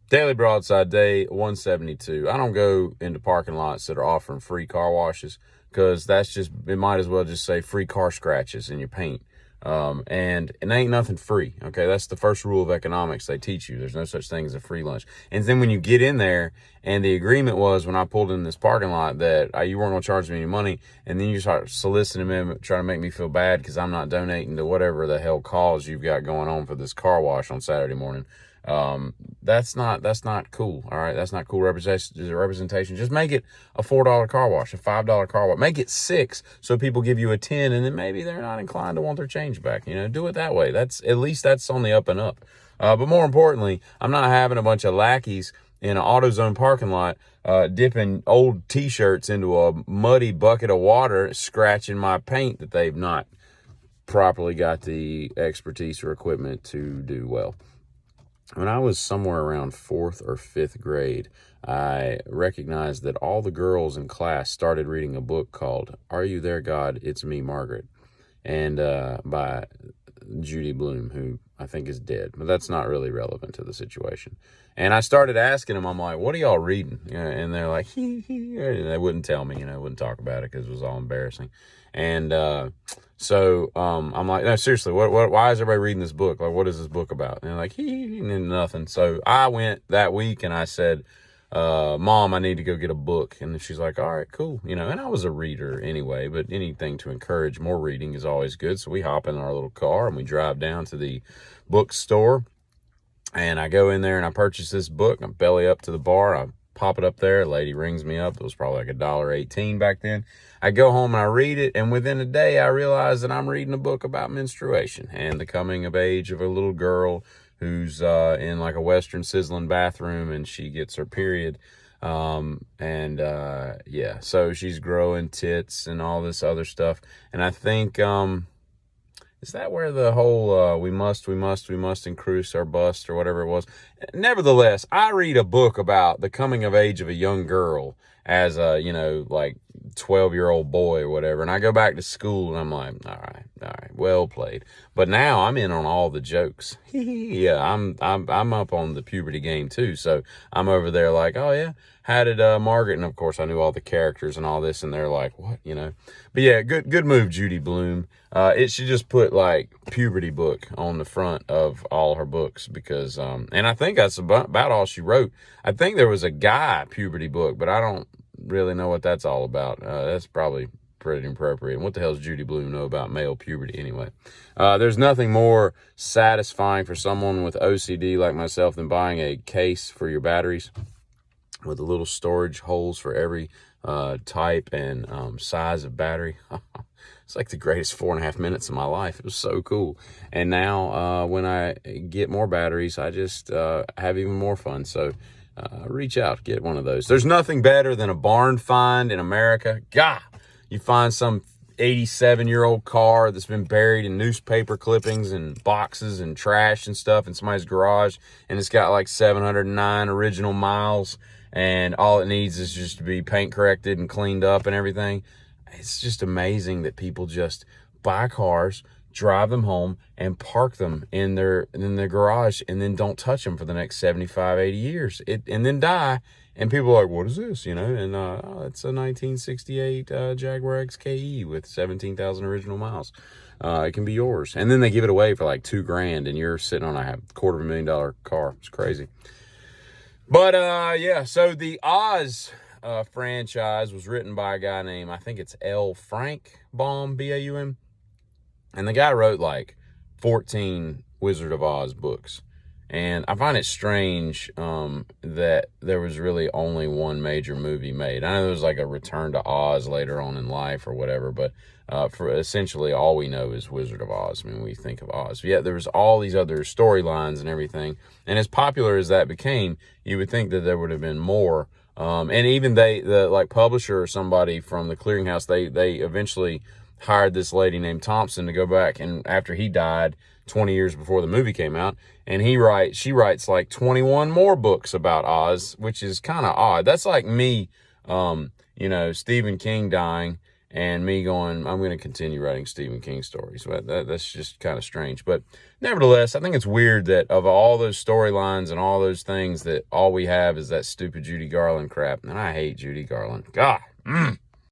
Daily Broadside, day 172. I don't go into parking lots that are offering free car washes because that's just, it might as well just say free car scratches in your paint. And it ain't nothing free. Okay. That's the first rule of economics they teach you. There's no such thing as a free lunch. And then when you get in there, and the agreement was when I pulled in this parking lot that you weren't going to charge me any money. And then you start soliciting me, trying to make me feel bad because I'm not donating to whatever the hell cause you've got going on for this car wash on Saturday morning. That's not cool. All right. That's not cool representation. Just make it a $4 car wash, a $5 car wash, make it $6 so people give you a 10 and then maybe they're not inclined to want their change back. Do it that way. At least that's on the up and up. But more importantly, I'm not having a bunch of lackeys in an AutoZone parking lot, dipping old t-shirts into a muddy bucket of water, scratching my paint that they've not properly got the expertise or equipment to do well. When I was somewhere around 4th or 5th grade, I recognized that all the girls in class started reading a book called Are You There, God? It's Me, Margaret, and by Judy Bloom, who I think is dead, but that's not really relevant to the situation. And I started asking them, I'm like, what are y'all reading? And they're like, hee. And they wouldn't tell me, wouldn't talk about it because it was all embarrassing. And so I'm like, no, seriously, why is everybody reading this book? Like, what is this book about? And they're like, and nothing. So I went that week and I said, Mom, I need to go get a book. And she's like, all right, cool. And I was a reader anyway, but anything to encourage more reading is always good. So we hop in our little car and we drive down to the bookstore. And I go in there and I purchase this book. I belly up to the bar. I pop it up there. A lady rings me up. It was probably like $1.18 back then. I go home and I read it. And within a day, I realize that I'm reading a book about menstruation and the coming of age of a little girl who's in like a Western sizzling bathroom and she gets her period. So she's growing tits and all this other stuff. And I think, is that where the whole we must increase our bust or whatever it was? Nevertheless, I read a book about the coming of age of a young girl as a, like 12-year-old boy or whatever. And I go back to school and I'm like, all right, well played. But now I'm in on all the jokes. Yeah, I'm up on the puberty game too. So I'm over there like, oh yeah, how did Margaret? And of course I knew all the characters and all this, and they're like, what, But yeah, good move, Judy Bloom. It should just put like puberty book on the front of all her books because, and I think that's about all she wrote. I think there was a guy puberty book, but I don't really know what that's all about. That's probably pretty inappropriate. And what the hell does Judy Bloom know about male puberty anyway? There's nothing more satisfying for someone with OCD like myself than buying a case for your batteries with the little storage holes for every type and size of battery. It's like the greatest 4.5 minutes of my life. It was so cool. And now when I get more batteries, I just have even more fun. So reach out, get one of those. There's nothing better than a barn find in America. God, you find some 87-year-old car that's been buried in newspaper clippings and boxes and trash and stuff in somebody's garage, and it's got like 709 original miles, and all it needs is just to be paint corrected and cleaned up and everything. It's just amazing that people just buy cars, drive them home, and park them in their garage and then don't touch them for the next 75, 80 years and then die. And people are like, what is this? And it's a 1968 Jaguar XKE with 17,000 original miles. It can be yours. And then they give it away for like $2,000 and you're sitting on a $250,000 car. It's crazy. But so the Oz franchise was written by a guy named, I think it's L. Frank Baum, Baum. And the guy wrote like 14 Wizard of Oz books. And I find it strange that there was really only one major movie made. I know there was like a Return to Oz later on in life or whatever, but for essentially all we know is Wizard of Oz. I mean, we think of Oz. But yeah, there was all these other storylines and everything. And as popular as that became, you would think that there would have been more. And even the like publisher or somebody from the clearinghouse, they eventually hired this lady named Thompson to go back, and after he died 20 years before the movie came out, and she writes like 21 more books about Oz, which is kind of odd. That's like me, Stephen King dying and me going, I'm going to continue writing Stephen King stories. But that's just kind of strange. But nevertheless, I think it's weird that of all those storylines and all those things, that all we have is that stupid Judy Garland crap. And I hate Judy Garland. God.